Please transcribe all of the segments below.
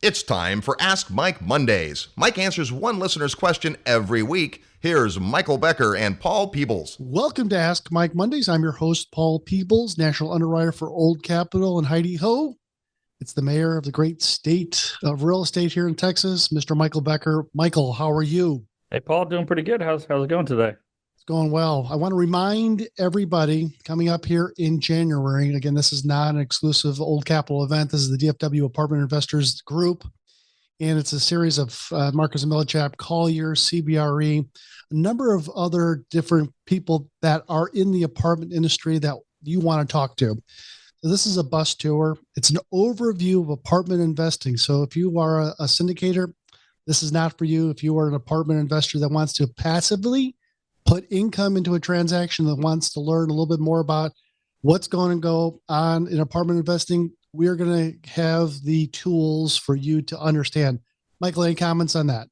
It's time for Ask Mike Mondays. Mike answers one listener's question every week. Here's Michael Becker and Paul Peebles. Welcome to Ask Mike Mondays. I'm your host, Paul Peebles, national underwriter for Old Capital and Heidi Ho. It's the mayor of the great state of real estate here in Texas, Mr. Michael Becker. Michael, how are you? Hey, Paul, doing pretty good. How's it going today? It's going well. I want to remind everybody coming up here in January, again, this is not an exclusive Old Capital event. This is the DFW Apartment Investors Group, and it's a series of Marcus and Millichap, Collier, CBRE, a number of other different people that are in the apartment industry that you want to talk to. So this is a bus tour. It's an overview of apartment investing. So if you are a syndicator, this is not for you. If you are an apartment investor that wants to passively put income into a transaction, that wants to learn a little bit more about what's going to go on in apartment investing, we're going to have the tools for you to understand. Michael, any comments on that?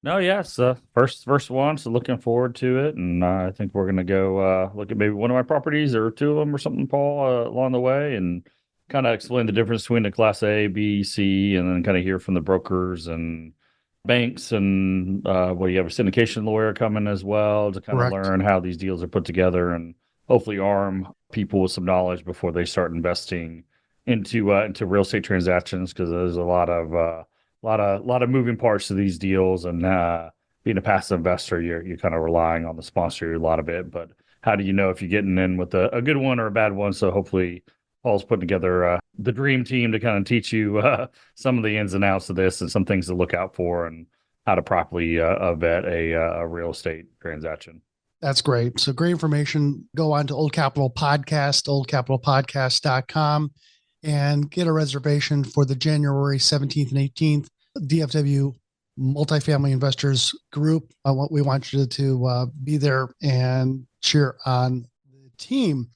No, yes. First one, so looking forward to it. And I think we're going to go look at maybe one of my properties or two of them or something, Paul, along the way, and kind of explain the difference between the Class A, B, C, and then kind of hear from the brokers and banks, and you have a syndication lawyer coming as well to kind of learn how these deals are put together and hopefully arm people with some knowledge before they start investing into real estate transactions, because there's a lot of moving parts to these deals, and being a passive investor, you're kind of relying on the sponsor a lot of it. But how do you know if you're getting in with a good one or a bad one? So hopefully Paul's putting together the dream team to kind of teach you some of the ins and outs of this and some things to look out for and how to properly vet a real estate transaction. That's great. So great information. Go on to Old Capital Podcast, oldcapitalpodcast.com, and get a reservation for the January 17th and 18th DFW Multifamily Investors Group. We want you to be there and cheer on the team.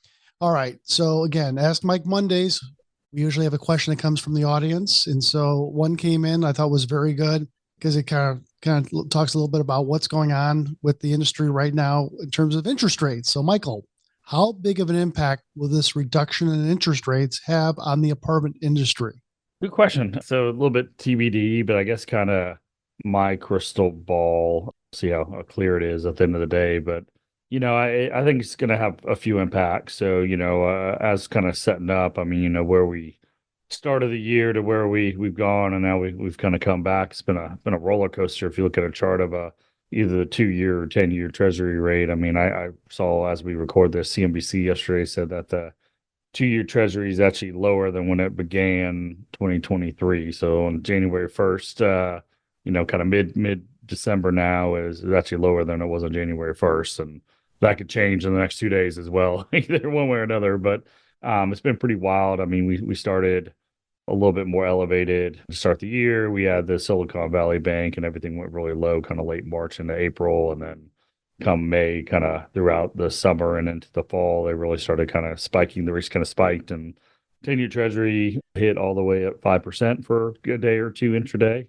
All right. So again, Ask Mike Mondays. We usually have a question that comes from the audience. And so one came in I thought was very good because it kind of talks a little bit about what's going on with the industry right now in terms of interest rates. So Michael, how big of an impact will this reduction in interest rates have on the apartment industry? Good question. So a little bit TBD, but I guess kind of my crystal ball, see how clear it is at the end of the day. But I think it's going to have a few impacts. So, as kind of setting up, where we started the year to where we've gone, and now we've kind of come back. It's been a roller coaster. If you look at a chart of either the 2-year or 10-year treasury rate. I saw, as we record this, CNBC yesterday said that the 2-year treasury is actually lower than when it began 2023. So on January 1st, kind of mid December now is actually lower than it was on January 1st. And that could change in the next 2 days as well, either one way or another. But it's been pretty wild. We started a little bit more elevated to start the year. We had the Silicon Valley Bank, and everything went really low kind of late March into April. And then come May, kind of throughout the summer and into the fall, they really started kind of spiking. The rates kind of spiked, and 10-year treasury hit all the way at 5% for a day or two intraday.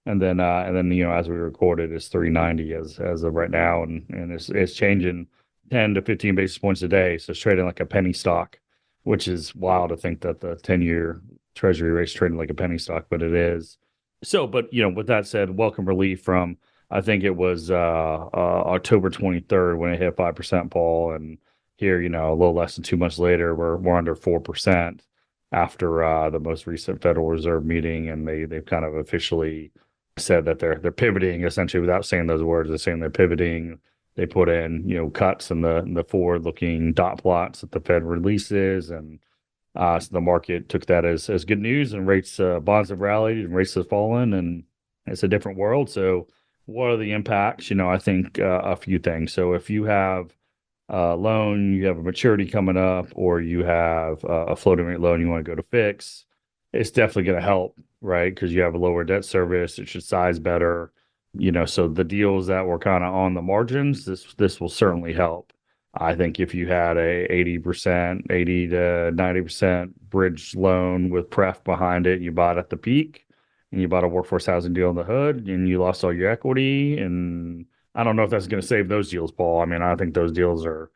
And then, as we recorded, it's 390 as of right now, and it's changing 10 to 15 basis points a day. So it's trading like a penny stock, which is wild to think that the 10-year treasury rate's trading like a penny stock, but it is. So, but with that said, welcome relief from, I think it was October 23rd when it hit 5%, Paul, and here, a little less than 2 months later, we're under 4% after the most recent Federal Reserve meeting, and they've kind of officially said that they're pivoting, essentially, without saying those words. They're saying they're pivoting. They put in cuts in the forward-looking dot plots that the Fed releases, and so the market took that as good news, and bonds have rallied and rates have fallen, and it's a different world. So what are the impacts? I think a few things. So if you have a loan, you have a maturity coming up, or you have a floating rate loan you want to go to fix, it's definitely going to help, right? Because you have a lower debt service, it should size better. So the deals that were kind of on the margins, this will certainly help. I think if you had a 80 to 90% bridge loan with pref behind it, you bought at the peak, and you bought a workforce housing deal in the hood, and you lost all your equity. And I don't know if that's going to save those deals, Paul. I think those deals are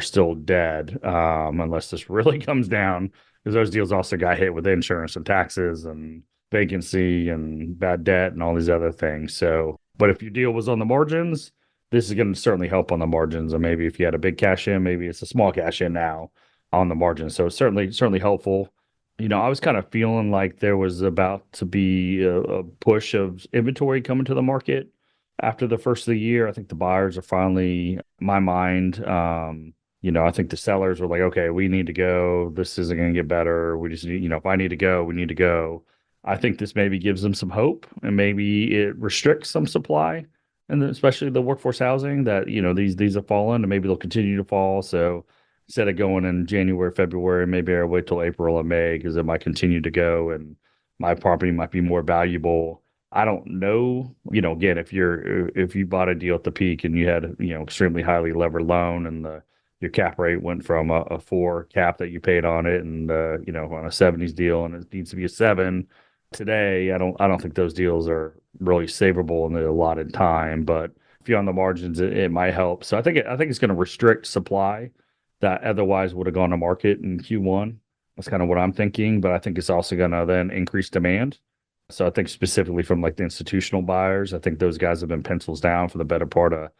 still dead unless this really comes down, because those deals also got hit with insurance and taxes and vacancy and bad debt and all these other things. So, but if your deal was on the margins, this is going to certainly help on the margins. And maybe if you had a big cash in, maybe it's a small cash in now on the margins. So it's certainly helpful. I was kind of feeling like there was about to be a push of inventory coming to the market after the first of the year. I think the buyers are finally, in my mind, I think the sellers were like, okay, we need to go. This isn't going to get better. We just need, if I need to go, we need to go. I think this maybe gives them some hope, and maybe it restricts some supply, and especially the workforce housing that, these have fallen, and maybe they'll continue to fall. So instead of going in January, February, maybe I'll wait till April or May because it might continue to go and my property might be more valuable. I don't know, again, if you bought a deal at the peak and you had, extremely highly levered loan and your cap rate went from a 4 cap that you paid on it and, on a 70s deal and it needs to be a 7 today. I don't think those deals are really savable in the allotted time, but if you're on the margins, it might help. So I think it's going to restrict supply that otherwise would have gone to market in Q1. That's kind of what I'm thinking, but I think it's also going to then increase demand. So I think specifically from like the institutional buyers, I think those guys have been pencils down for the better part of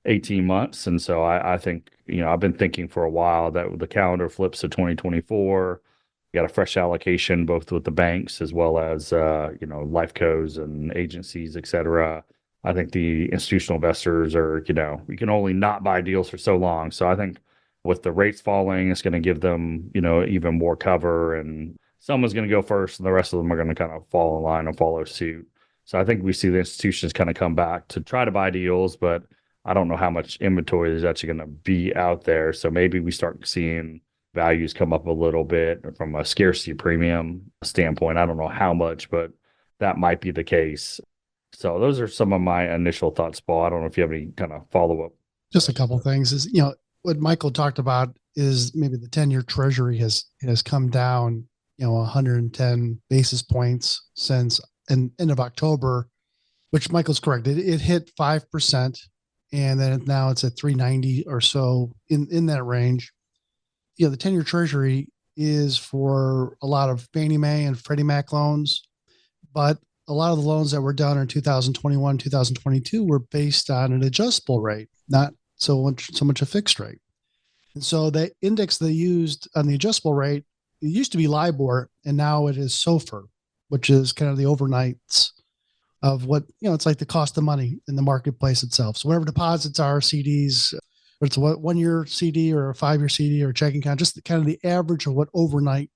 18 months. And so I think, I've been thinking for a while that the calendar flips to 2024, you got a fresh allocation, both with the banks as well as, life cos and agencies, et cetera. I think the institutional investors are, you can only not buy deals for so long. So I think with the rates falling, it's going to give them, even more cover, and someone's going to go first and the rest of them are going to kind of fall in line and follow suit. So I think we see the institutions kind of come back to try to buy deals, but I don't know how much inventory is actually going to be out there. So maybe we start seeing values come up a little bit from a scarcity premium standpoint. I don't know how much, but that might be the case. So those are some of my initial thoughts, Paul. I don't know if you have any kind of follow-up. Just a couple things is, what Michael talked about is maybe the 10-year treasury has come down, 110 basis points since end of October, which Michael's correct. It hit 5%, and then now it's at 390 or so in that range. The 10-year treasury is for a lot of Fannie Mae and Freddie Mac loans, but a lot of the loans that were done in 2021, 2022 were based on an adjustable rate, not so much a fixed rate. And so the index they used on the adjustable rate, it used to be LIBOR, and now it is SOFR, which is kind of the overnights of what, it's like the cost of money in the marketplace itself. So whatever deposits are, CDs, whether it's a 1-year CD or a 5-year CD or a checking account, just kind of the average of what overnight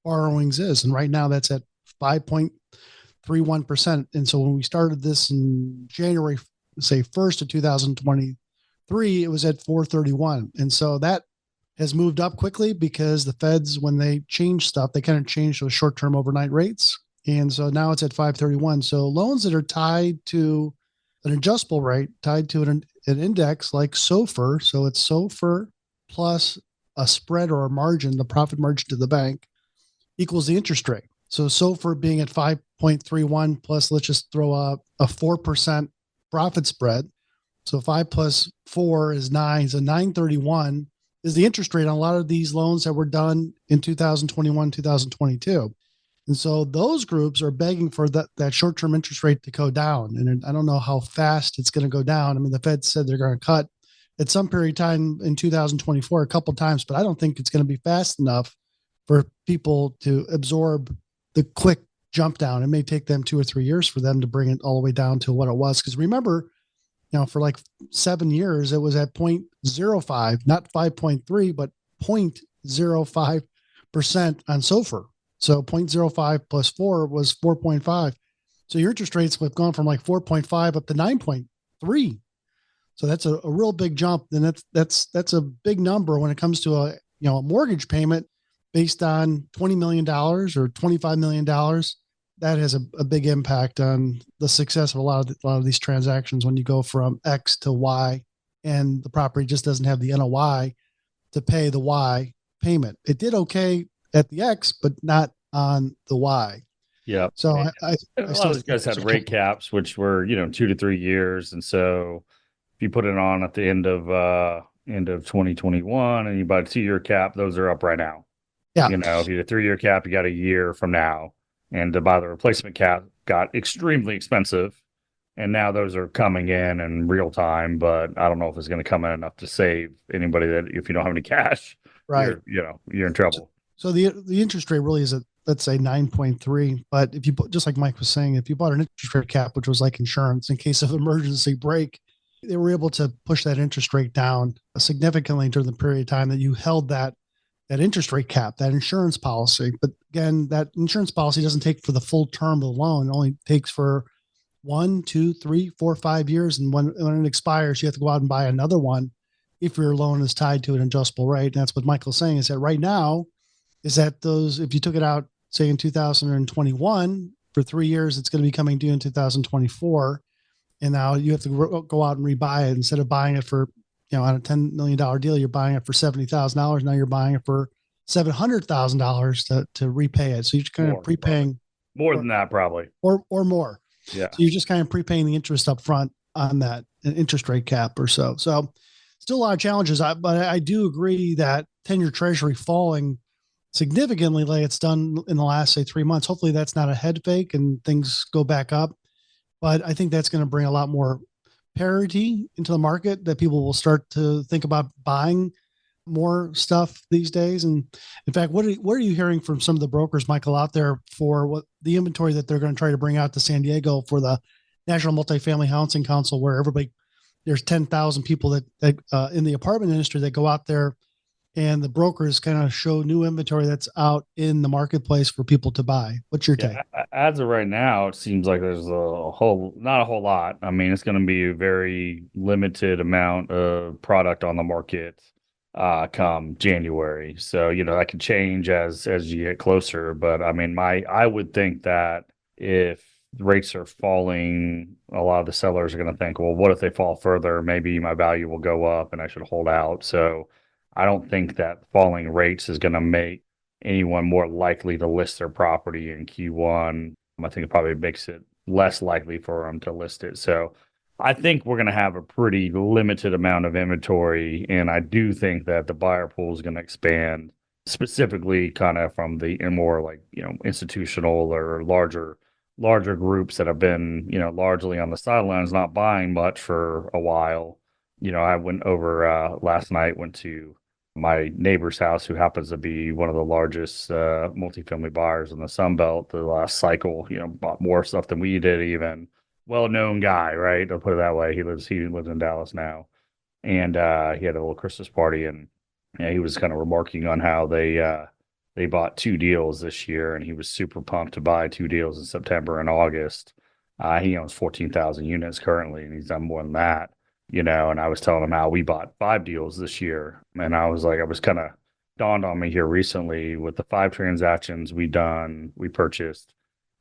borrowings is. And right now that's at 5.31%. And so when we started this in January, say 1st of 2023, it was at 431. And so that has moved up quickly because the feds, when they change stuff, they kind of change those short-term overnight rates. And so now it's at 531. So loans that are tied to an adjustable rate, tied to an index like SOFR, so it's SOFR plus a spread or a margin, the profit margin to the bank, equals the interest rate. So SOFR being at 5.31 plus, let's just throw a 4% profit spread. So 5 plus 4 is 9. So 931 is the interest rate on a lot of these loans that were done in 2021, 2022. And so those groups are begging for that short-term interest rate to go down. And I don't know how fast it's going to go down. I mean, the Fed said they're going to cut at some period of time in 2024 a couple of times, but I don't think it's going to be fast enough for people to absorb the quick jump down. It may take them 2 or 3 years for them to bring it all the way down to what it was. Because remember, for like 7 years, it was at 0.05, not 5.3, but 0.05% on SOFR. So 0.05 plus 4 was 4.5. So your interest rates have gone from like 4.5 up to 9.3. So that's a real big jump. And that's a big number when it comes to a mortgage payment based on $20 million or $25 million. That has a big impact on the success of a lot of these transactions when you go from X to Y and the property just doesn't have the NOI to pay the Y payment. It did okay at the X, but not on the Y. Yeah. So a lot of these guys had rate caps, which were 2 to 3 years, and so if you put it on at the end of 2021 and you buy a 2-year cap, those are up right now. Yeah. If you had a 3-year cap, you got a year from now. and to buy the replacement cap got extremely expensive. And now those are coming in real time, but I don't know if it's going to come in enough to save anybody that if you don't have any cash, Right. you're in trouble. So the interest rate really is at, let's say 9.3. But if you just like Mike was saying, if you bought an interest rate cap, which was like insurance in case of emergency break, they were able to push that interest rate down significantly during the period of time that you held that interest rate cap, that insurance policy. But again, that insurance policy doesn't take for the full term of the loan. It only takes for 1, 2, 3, 4, 5 years. And when it expires, you have to go out and buy another one if your loan is tied to an adjustable rate. And that's what Michael's saying is that right now, is that those, if you took it out, say in 2021 for 3 years, it's going to be coming due in 2024. And now you have to go out and rebuy it instead of buying it for, on a $10 million deal, you're buying it for $70,000. Now you're buying it for $700,000 to repay it. So you're kind of prepaying more than that, probably, or more. Yeah. So you're just kind of prepaying the interest up front on that interest rate cap or so. So still a lot of challenges, but I do agree that 10-year treasury falling significantly like it's done in the last, say, 3 months. Hopefully that's not a head fake and things go back up. But I think that's going to bring a lot more parity into the market that people will start to think about buying more stuff these days. And in fact, what are you hearing from some of the brokers, Michael, out there for what the inventory that they're going to try to bring out to San Diego for the National Multifamily Housing Council, where there's 10,000 people that in the apartment industry that go out there and the brokers kind of show new inventory that's out in the marketplace for people to buy. What's your take? As of right now, it seems like there's not a whole lot. I mean, it's going to be a very limited amount of product on the market come January. So, that could change as you get closer. But I mean, I would think that if rates are falling, a lot of the sellers are going to think, well, what if they fall further? Maybe my value will go up and I should hold out. So I don't think that falling rates is going to make anyone more likely to list their property in Q1. I think it probably makes it less likely for them to list it. So I think we're going to have a pretty limited amount of inventory. And I do think that the buyer pool is going to expand, specifically kind of from the more like, institutional or larger groups that have been, largely on the sidelines, not buying much for a while. I went over last night, went to my neighbor's house, who happens to be one of the largest multifamily buyers in the Sun Belt. The last cycle, bought more stuff than we did, even. Well-known guy, right? I'll put it that way. He lives in Dallas now. And he had a little Christmas party, and he was kind of remarking on how they bought 2 deals this year, and he was super pumped to buy 2 deals in September and August. He owns 14,000 units currently, and he's done more than that. And I was telling him how we bought 5 deals this year. And I was kind of dawned on me here recently with the 5 transactions we purchased.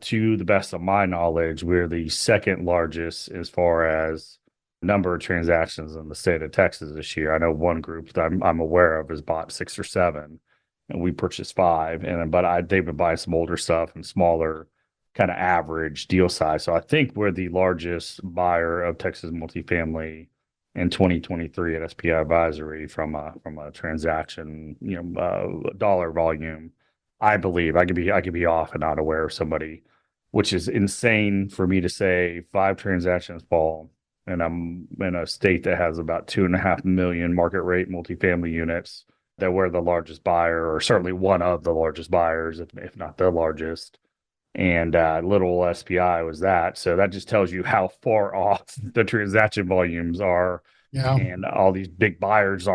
To the best of my knowledge, we're the second largest as far as number of transactions in the state of Texas this year. I know one group that I'm aware of has bought 6 or 7, and we purchased 5. They've been buying some older stuff and smaller, kind of average deal size. So I think we're the largest buyer of Texas multifamily in 2023 at SPI Advisory from a transaction, dollar volume. I believe I could be off and not aware of somebody, which is insane for me to say 5 transactions fall, and I'm in a state that has about 2.5 million market rate multifamily units, that we're the largest buyer, or certainly one of the largest buyers, if not the largest. And little SPI was that. So that just tells you how far off the transaction volumes are. Yeah. And all these big buyers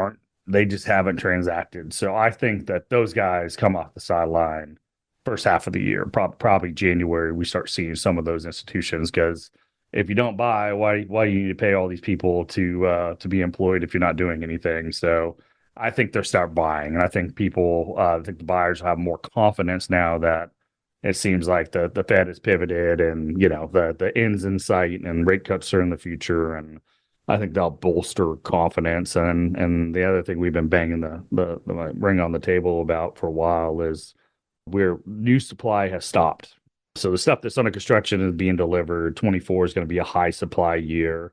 they just haven't transacted. So I think that those guys come off the sideline first half of the year. Probably January, we start seeing some of those institutions, because if you don't buy, why do you need to pay all these people to be employed if you're not doing anything? So I think they'll start buying. And I think I think the buyers have more confidence now that it seems like the Fed has pivoted, and the end's in sight, and rate cuts are in the future, and I think they'll bolster confidence. And the other thing we've been banging the ring on the table about for a while is where new supply has stopped. So the stuff that's under construction is being delivered. 24 is going to be a high supply year,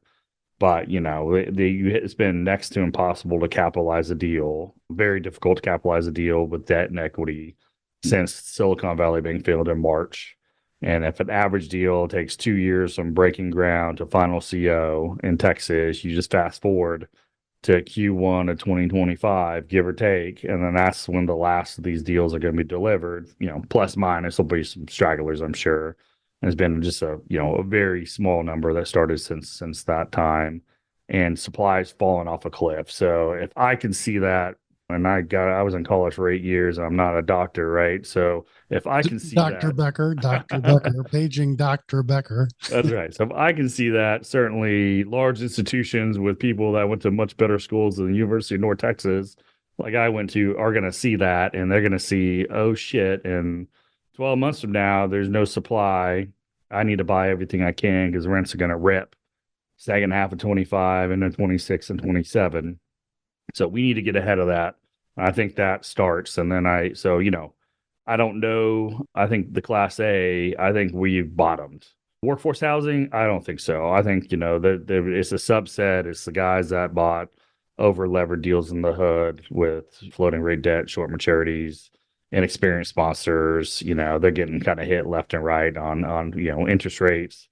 but it's been next to impossible to capitalize a deal. Very difficult to capitalize a deal with debt and equity since Silicon Valley Bank failed in March. And if an average deal takes 2 years from breaking ground to final CO in Texas, you just fast forward to Q1 of 2025, give or take. And then that's when the last of these deals are going to be delivered, plus minus. There'll be some stragglers, I'm sure. And it's been just a very small number that started since that time. And supply's fallen off a cliff. So if I can see that, and I was in college for 8 years, and I'm not a doctor, right? So if I can see Dr. that, Dr. Becker, paging Dr. Becker. That's right. So if I can see that, certainly large institutions with people that went to much better schools than the University of North Texas, like I went to, are going to see that, and they're going to see, oh shit, and 12 months from now, there's no supply. I need to buy everything I can because rents are going to rip second half of 25 and then 26 and 27. So we need to get ahead of that. I think that starts. And then I don't know. I think the Class A, I think we've bottomed. Workforce housing, I don't think so. I think, it's a subset. It's the guys that bought over levered deals in the hood with floating rate debt, short maturities, inexperienced sponsors. They're getting kind of hit left and right on interest rates,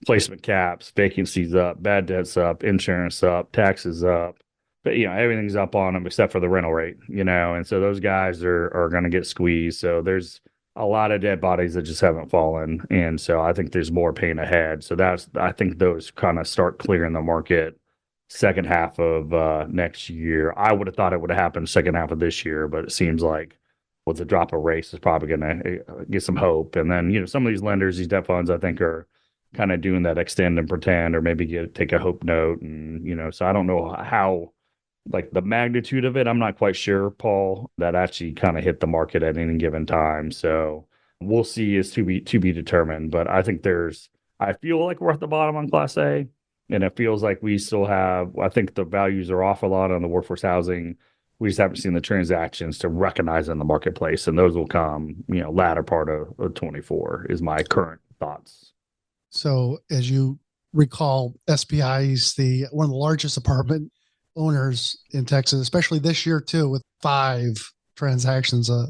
placement caps, vacancies up, bad debts up, insurance up, taxes up. But everything's up on them except for the rental rate, and so those guys are going to get squeezed. So there's a lot of dead bodies that just haven't fallen, and so I think there's more pain ahead. So I think those kind of start clearing the market second half of next year. I would have thought it would have happened second half of this year, but it seems like with the drop of rates is probably going to get some hope. And then some of these lenders, these debt funds, I think are kind of doing that extend and pretend, or maybe take a hope note, and so I don't know how. Like the magnitude of it, I'm not quite sure, Paul, that actually kind of hit the market at any given time. So we'll see, is to be determined. But I think I feel like we're at the bottom on Class A, and it feels like we still have, I think the values are off a lot on the workforce housing. We just haven't seen the transactions to recognize in the marketplace, and those will come, latter part of 24 is my current thoughts. So as you recall, SPI is one of the largest apartment owners in Texas, especially this year too, with 5 transactions, a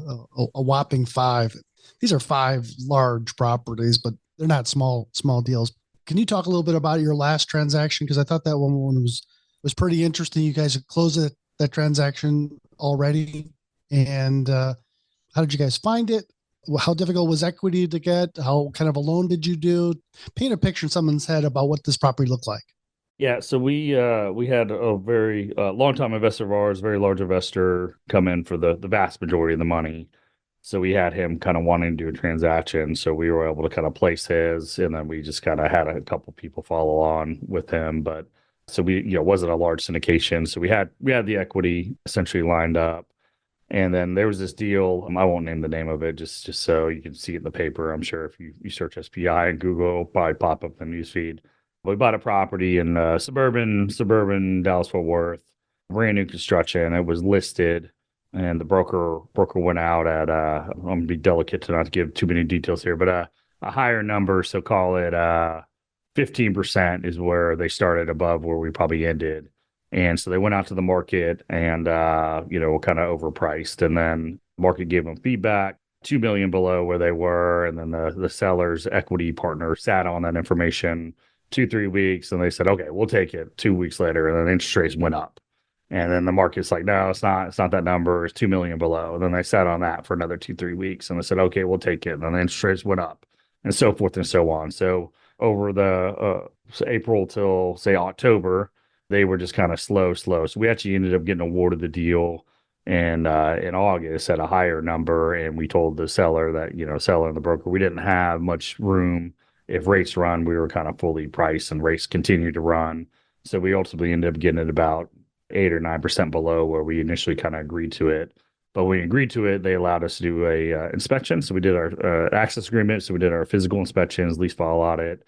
whopping 5. These are 5 large properties, but they're not small deals. Can you talk a little bit about your last transaction? Because I thought that one was pretty interesting. You guys had closed that transaction already, and how did you guys find it? How difficult was equity to get? How kind of a loan did you do? Paint a picture in someone's head about what this property looked like. Yeah, so we had a very long-time investor of ours, very large investor, come in for the vast majority of the money. So we had him kind of wanting to do a transaction. So we were able to kind of place his, and then we just kind of had a couple people follow on with him. But so we, wasn't a large syndication. So we had the equity essentially lined up. And then there was this deal. I won't name the name of it, just so you can see it in the paper. I'm sure if you search SPI and Google, it'll probably pop up in the newsfeed. We bought a property in suburban Dallas-Fort Worth, brand new construction. It was listed, and the broker went out at I'm going to be delicate to not give too many details here, but a higher number. So call it 15% is where they started above where we probably ended. And so they went out to the market and kind of overpriced, and then the market gave them feedback. $2 million below where they were, and then the seller's equity partner sat on that information 2-3 weeks, and they said, okay, we'll take it. 2 weeks later, and then interest rates went up, and then the market's like, no, it's not that number, it's $2 million below. And then they sat on that for another 2-3 weeks, and they said, okay, we'll take it. And then the interest rates went up, and so forth and so on. So over the April till say October, they were just kind of slow. So we actually ended up getting awarded the deal in August at a higher number, and we told the seller that, seller and the broker, we didn't have much room. If rates run, we were kind of fully priced, and rates continued to run. So we ultimately ended up getting it about 8 or 9% below where we initially kind of agreed to it. But when we agreed to it, they allowed us to do a inspection. So we did our access agreement. So we did our physical inspections, lease file audit.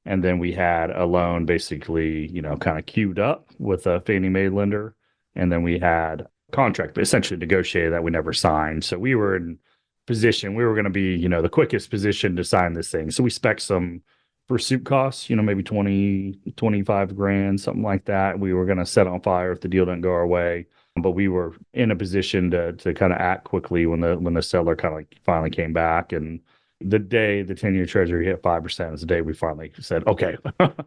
And then we had a loan basically, kind of queued up with a Fannie Mae lender. And then we had a contract, but essentially negotiated that we never signed. So we were in position, we were going to be, the quickest position to sign this thing. So we spec some pursuit costs, maybe 20, 25 grand, something like that. We were going to set on fire if the deal didn't go our way. But we were in a position to kind of act quickly when the seller kind of finally came back. And The day the 10-year treasury hit 5% is the day we finally said, okay,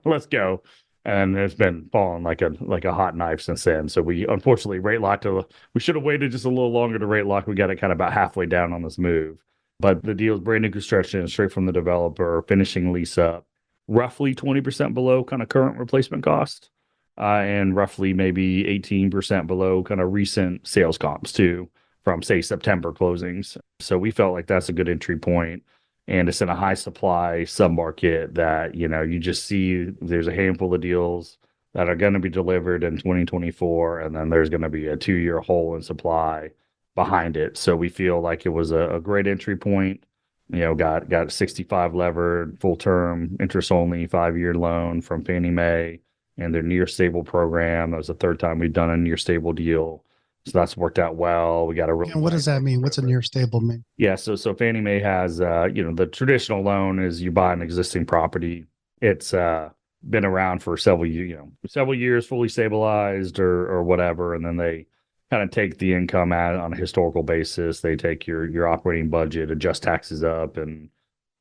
let's go. And it's been falling like a hot knife since then. So we unfortunately rate locked. We should have waited just a little longer to rate lock. We got it kind of about halfway down on this move. But the deal is brand new construction, straight from the developer, finishing lease up, roughly 20% below kind of current replacement cost, and roughly maybe 18% below kind of recent sales comps too, from say September closings. So we felt like that's a good entry point. And it's in a high supply submarket that, you just see there's a handful of deals that are going to be delivered in 2024. And then there's going to be a 2-year hole in supply behind it. So we feel like it was a great entry point. Got 65 levered, full term, interest only, 5-year loan from Fannie Mae and their near stable program. That was the third time we've done a near stable deal. So that's worked out well. We got a really. And what does that mean? What's a near stable mean? Yeah, so Fannie Mae has the traditional loan is you buy an existing property. It's been around for several years, fully stabilized or whatever, and then they kind of take the income on a historical basis. They take your operating budget, adjust taxes up, and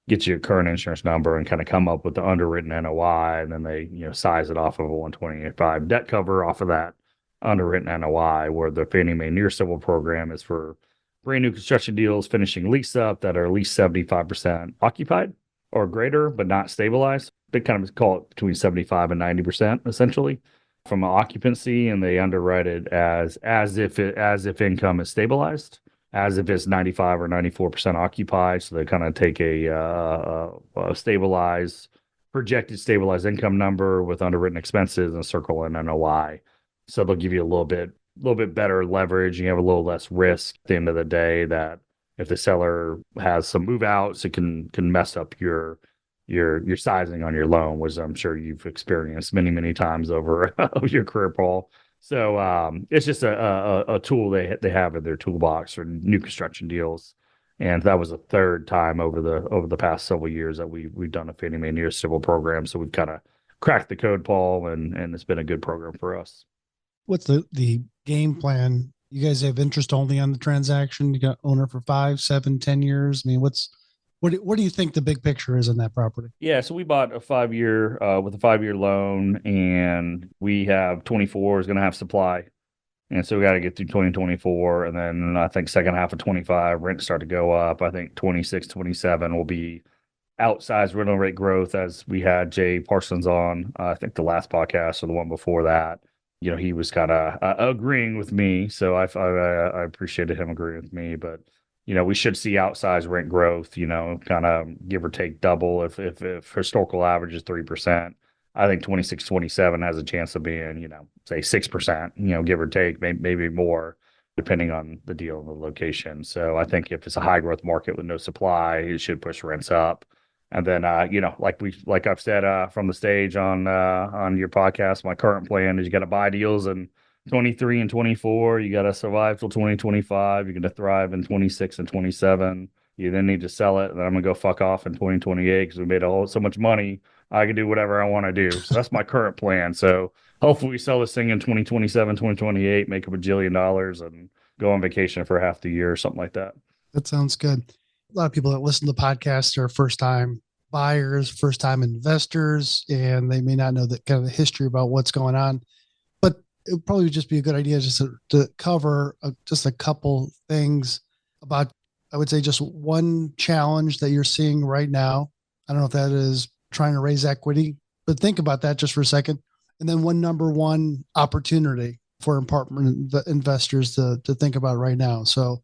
get you a current insurance number and kind of come up with the underwritten NOI, and then they size it off of a 125 debt cover off of that underwritten NOI, where the Fannie Mae Near Civil program is for brand new construction deals finishing lease up that are at least 75% occupied or greater, but not stabilized. They kind of call it between 75 and 90% essentially from occupancy, and they underwrite it as if income is stabilized, as if it's 95 or 94% occupied. So they kind of take a projected stabilized income number with underwritten expenses and circle in NOI. So they'll give you a little bit better leverage. You have a little less risk at the end of the day that if the seller has some move outs, it can mess up your sizing on your loan, which I'm sure you've experienced many, many times over your career, Paul. So it's just a tool they have in their toolbox for new construction deals. And that was the third time over the past several years that we've done a Fannie Mae Near Civil program. So we've kind of cracked the code, Paul, and it's been a good program for us. What's the game plan? You guys have interest only on the transaction. You got owner for 5, 7, 10 years. I mean, what do you think the big picture is on that property? Yeah, so we bought a 5-year with a 5-year loan, and we have 24 is going to have supply, and so we got to get through 2024, and then I think second half of 25 rents start to go up. I think 26, 27 will be outsized rental rate growth, as we had Jay Parsons on. I think the last podcast or the one before that. He was kind of agreeing with me, so I appreciated him agreeing with me. But we should see outsized rent growth. Kind of give or take double if historical average is 3%. I think 26, 27 has a chance of being say 6%. Give or take, maybe more, depending on the deal and the location. So I think if it's a high growth market with no supply, it should push rents up. And then, like I've said from the stage on your podcast, my current plan is you got to buy deals in 23 and 24. You got to survive till 2025. You're going to thrive in 26 and 27. You then need to sell it. And then I'm going to go fuck off in 2028 because we made so much money. I can do whatever I want to do. So that's my current plan. So hopefully we sell this thing in 2027, 2028, make up $1 jillion and go on vacation for half the year or something like that. That sounds good. A lot of people that listen to podcasts are first-time buyers, first-time investors, and they may not know the kind of the history about what's going on. But it would probably just be a good idea just to cover just a couple things about, I would say, just one challenge that you're seeing right now. I don't know if that is trying to raise equity, but think about that just for a second. And then one number one opportunity for apartment investors to think about right now. So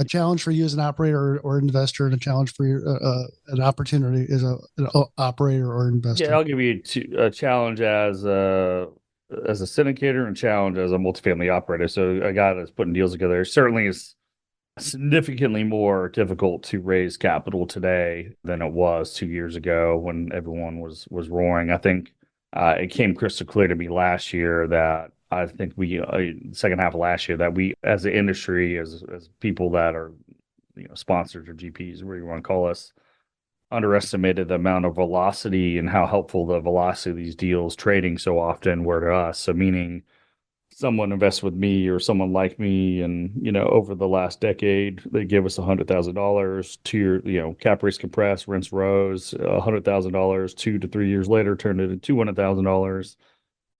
a challenge for you as an operator or investor, and a challenge for you, an opportunity as an operator or investor. Yeah, I'll give you a challenge as a syndicator and a challenge as a multifamily operator. So a guy that's putting deals together certainly is significantly more difficult to raise capital today than it was 2 years ago when everyone was roaring. I think it came crystal clear to me last year that I think we second half of last year that we, as an industry, as people that are sponsors or GPs, whatever you want to call us, underestimated the amount of velocity and how helpful the velocity of these deals trading so often were to us. So meaning someone invest with me or someone like me. And, over the last decade, they give us $100,000, 2 year, cap rates compressed, rents rose, $100,000, 2 to 3 years later, turned it into $200,000.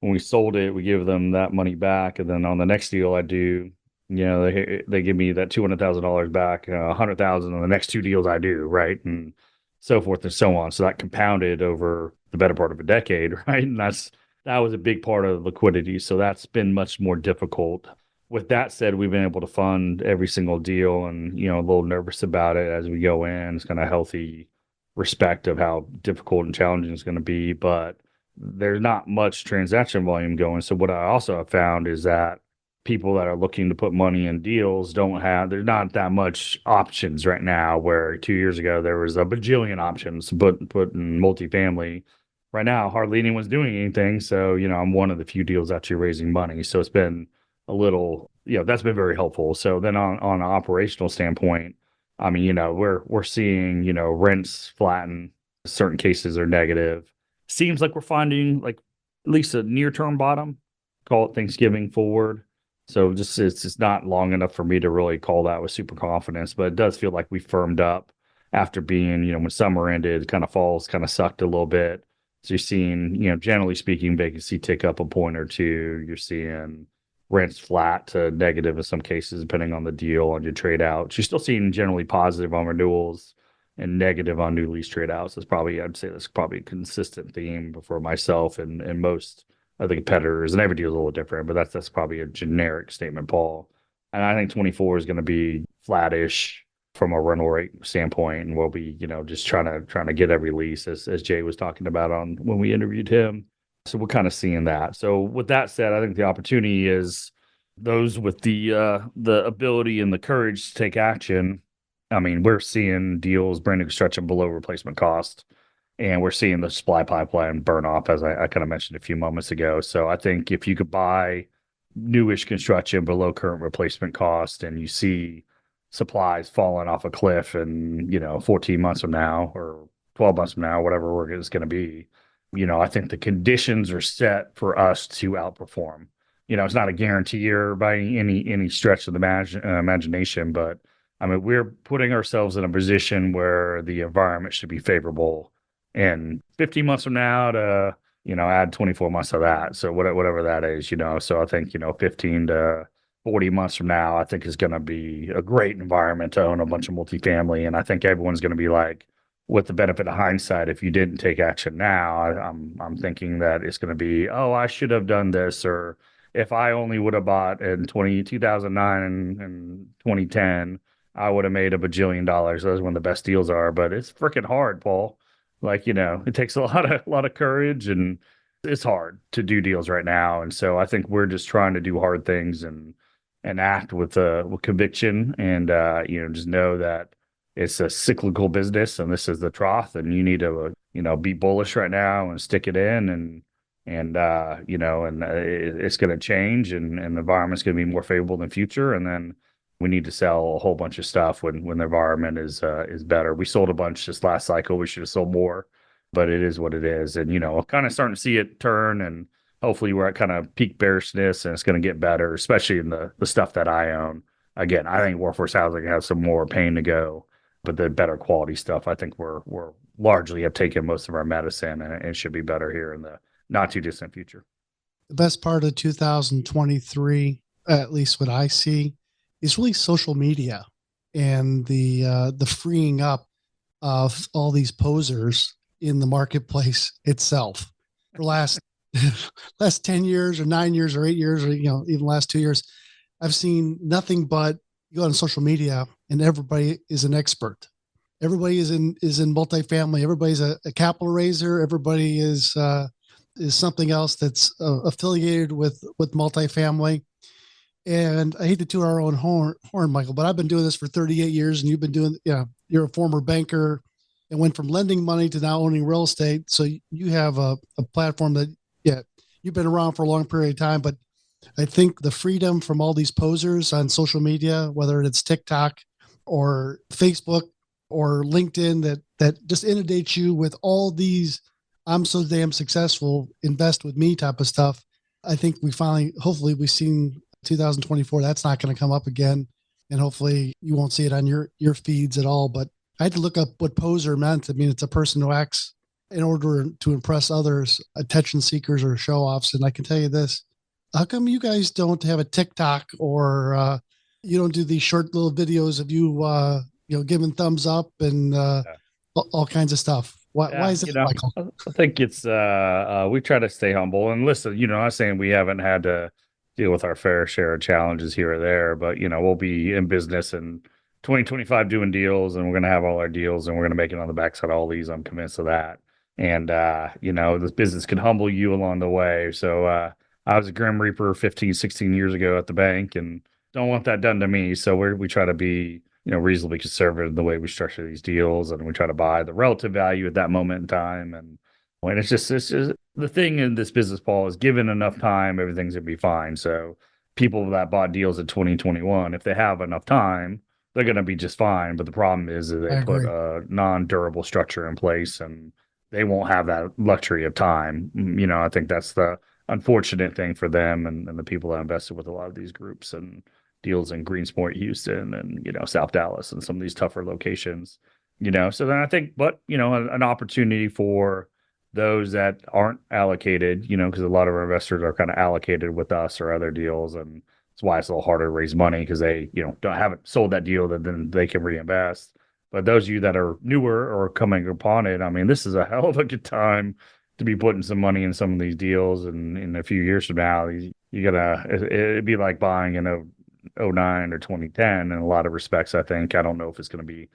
When we sold it, we give them that money back. And then on the next deal I do, they give me that $200,000 back, 100,000 on the next 2 deals I do. Right. And so forth and so on. So that compounded over the better part of a decade. Right. And that was a big part of liquidity. So that's been much more difficult. With that said, we've been able to fund every single deal and, a little nervous about it as we go in. It's kind of healthy respect of how difficult and challenging it's going to be, but there's not much transaction volume going. So what I also have found is that people that are looking to put money in deals there's not that much options right now, where 2 years ago there was a bajillion options to put in multifamily. Right now, hardly anyone's doing anything. So, I'm one of the few deals actually raising money. So it's been a little, that's been very helpful. So then on an operational standpoint, I mean, we're seeing, rents flatten. Certain cases are negative. Seems like we're finding like at least a near-term bottom, call it Thanksgiving forward. So it's just not long enough for me to really call that with super confidence, but it does feel like we firmed up after being, when summer ended, kind of falls kind of sucked a little bit. So you're seeing, generally speaking, vacancy tick up a point or two. You're seeing rents flat to negative in some cases, depending on the deal, on your trade outs. You're still seeing generally positive on renewals and negative on new lease trade outs. I'd say that's probably a consistent theme for myself and most of the competitors. And every deal is a little different, but that's probably a generic statement, Paul. And I think 24 is going to be flattish from a rental rate standpoint, and we'll be, just trying to get every lease, as Jay was talking about on when we interviewed him. So we're kind of seeing that. So with that said, I think the opportunity is those with the ability and the courage to take action. I mean, we're seeing deals brand new construction below replacement cost, and we're seeing the supply pipeline burn off, as I kind of mentioned a few moments ago. So I think if you could buy newish construction below current replacement cost, and you see supplies falling off a cliff and 14 months from now or 12 months from now, whatever it's going to be, I think the conditions are set for us to outperform. It's not a guarantee or by any stretch of the imagination, but I mean, we're putting ourselves in a position where the environment should be favorable, and 15 months from now to add 24 months of that, so whatever that is. So I think 15 to 40 months from now, I think is going to be a great environment to own a bunch of multifamily. And I think everyone's going to be like, with the benefit of hindsight, if you didn't take action now, I'm thinking that it's going to be, oh, I should have done this, or if I only would have bought in 2009 and 2010, I would have made $1 bajillion. Those are when the best deals are, but it's freaking hard, Paul. Like, it takes a lot of courage, and it's hard to do deals right now. And so I think we're just trying to do hard things and act with conviction, and just know that it's a cyclical business, and this is the trough, and you need to be bullish right now and stick it in, and it's going to change, and the environment's going to be more favorable in the future, and then we need to sell a whole bunch of stuff when the environment is better. We sold a bunch this last cycle. We should have sold more, but it is what it is, and kind of starting to see it turn, and hopefully we're at kind of peak bearishness, and it's going to get better, especially in the stuff that I own. Again, I think workforce housing has some more pain to go, but the better quality stuff, I think we're largely have taken most of our medicine, and it should be better here in the not too distant future. The best part of 2023, at least what I see, is really social media and the freeing up of all these posers in the marketplace itself. For last 10 years or 9 years or 8 years, or even last 2 years, I've seen nothing but you go on social media and everybody is an expert. Everybody is in multifamily. Everybody's a capital raiser. Everybody is something else that's affiliated with multifamily. And I hate to toot our own horn, Michael, but I've been doing this for 38 years, and you've been doing, you're a former banker and went from lending money to now owning real estate. So you have a platform that, you've been around for a long period of time, but I think the freedom from all these posers on social media, whether it's TikTok or Facebook or LinkedIn, that just inundates you with all these, I'm so damn successful, invest with me type of stuff. I think hopefully we've seen 2024. That's not going to come up again. And hopefully you won't see it on your feeds at all. But I had to look up what poser meant. I mean, it's a person who acts in order to impress others, attention seekers or show offs. And I can tell you this, how come you guys don't have a TikTok or you don't do these short little videos of you, giving thumbs up and all kinds of stuff? Why is it, Michael? I think it's, we try to stay humble and listen, I'm not saying we haven't had to deal with our fair share of challenges here or there, but, we'll be in business in 2025 doing deals, and we're going to have all our deals, and we're going to make it on the backside of all these. I'm convinced of that. And, this business can humble you along the way. So, I was a Grim Reaper 15, 16 years ago at the bank, and don't want that done to me. So we try to be, reasonably conservative in the way we structure these deals, and we try to buy the relative value at that moment in time. And when it's just the thing in this business, Paul, is given enough time, everything's gonna be fine. So people that bought deals in 2021, if they have enough time, they're gonna be just fine. But the problem is that they put a non-durable structure in place, and they won't have that luxury of time. I think that's the unfortunate thing for them and the people that invested with a lot of these groups and deals in Greensport, Houston, and South Dallas and some of these tougher locations. So then I think, but an opportunity for those that aren't allocated, because a lot of our investors are kind of allocated with us or other deals, and that's why it's a little harder to raise money, because they haven't sold that deal that then they can reinvest. But those of you that are newer or coming upon it, I mean, this is a hell of a good time to be putting some money in some of these deals. And in a few years from now, it'd be like buying in 2009 or 2010 in a lot of respects. I think, I don't know if it's going to be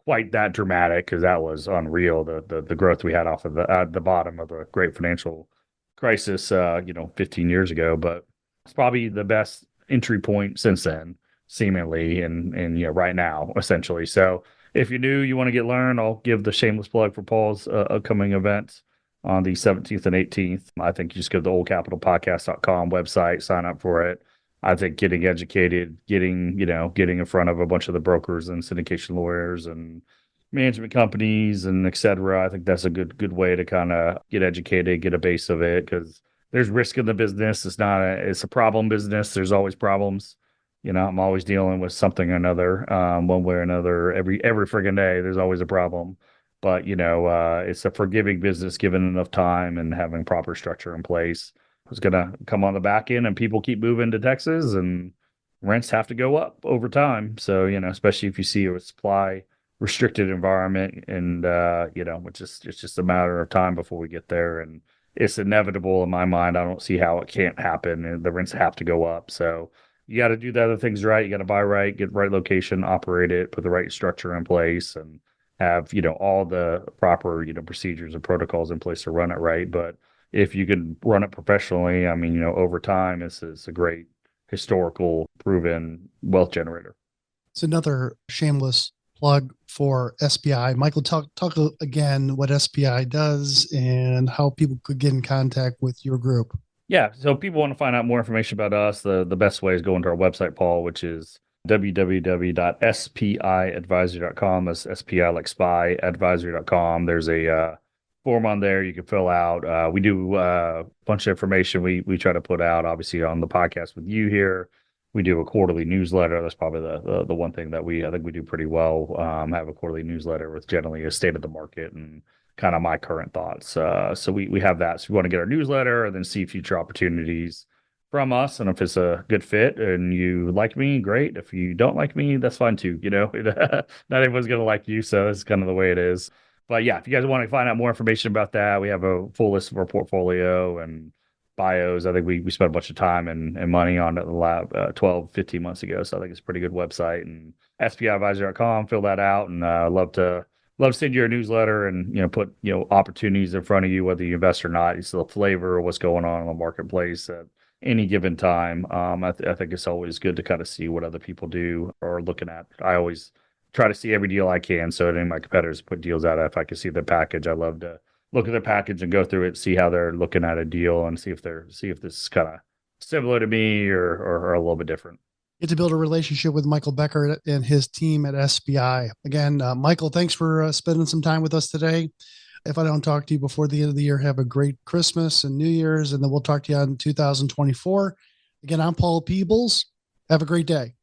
quite that dramatic, because that was unreal. The growth we had off of the bottom of the great financial crisis, 15 years ago, but it's probably the best entry point since then, seemingly. And right now, essentially. So if you're new, you want to get learned, I'll give the shameless plug for Paul's upcoming events on the 17th and 18th. I think you just go to the oldcapitalpodcast.com website, sign up for it. I think getting educated, getting in front of a bunch of the brokers and syndication lawyers and management companies and et cetera, I think that's a good way to kind of get educated, get a base of it, because there's risk in the business. It's a problem business. There's always problems. I'm always dealing with something or another, one way or another. Every friggin' day, there's always a problem. But, it's a forgiving business given enough time and having proper structure in place. It's going to come on the back end, and people keep moving to Texas, and rents have to go up over time. So, especially if you see a supply restricted environment, and, it's just a matter of time before we get there. And it's inevitable in my mind. I don't see how it can't happen, and the rents have to go up. So you got to do the other things right. You got to buy right, get the right location, operate it, put the right structure in place, and have, all the proper, procedures and protocols in place to run it right. But if you can run it professionally, I mean, over time, it's a great historical proven wealth generator. It's another shameless plug for SPI. Michael, talk again what SPI does and how people could get in contact with your group. Yeah. So people want to find out more information about us. The best way is going to our website, Paul, which is www.spiadvisory.com. That's SPI like spy, advisory.com. There's a form on there you can fill out. We do a bunch of information we try to put out, obviously, on the podcast with you here. We do a quarterly newsletter. That's probably the one thing that I think we do pretty well. Have a quarterly newsletter with generally a state of the market and kind of my current thoughts. So we have that. So we want to get our newsletter and then see future opportunities from us. And if it's a good fit and you like me, great. If you don't like me, that's fine too. Not everyone's going to like you. So that's kind of the way it is. But yeah, if you guys want to find out more information about that, we have a full list of our portfolio and bios. I think we spent a bunch of time and money on it in the lab 12, 15 months ago. So I think it's a pretty good website, and spiadvisor.com, fill that out. And love to send you a newsletter and, put, opportunities in front of you, whether you invest or not. It's the flavor of what's going on in the marketplace at any given time. I think it's always good to kind of see what other people do or are looking at. I always try to see every deal I can. So any of my competitors put deals out, if I can see their package, I love to look at their package and go through it, see how they're looking at a deal, and see if this is kind of similar to me or a little bit different. Get to build a relationship with Michael Becker and his team at SPI. Again, Michael, thanks for spending some time with us today. If I don't talk to you before the end of the year, have a great Christmas and New Year's, and then we'll talk to you on 2024. Again, I'm Paul Peebles. Have a great day.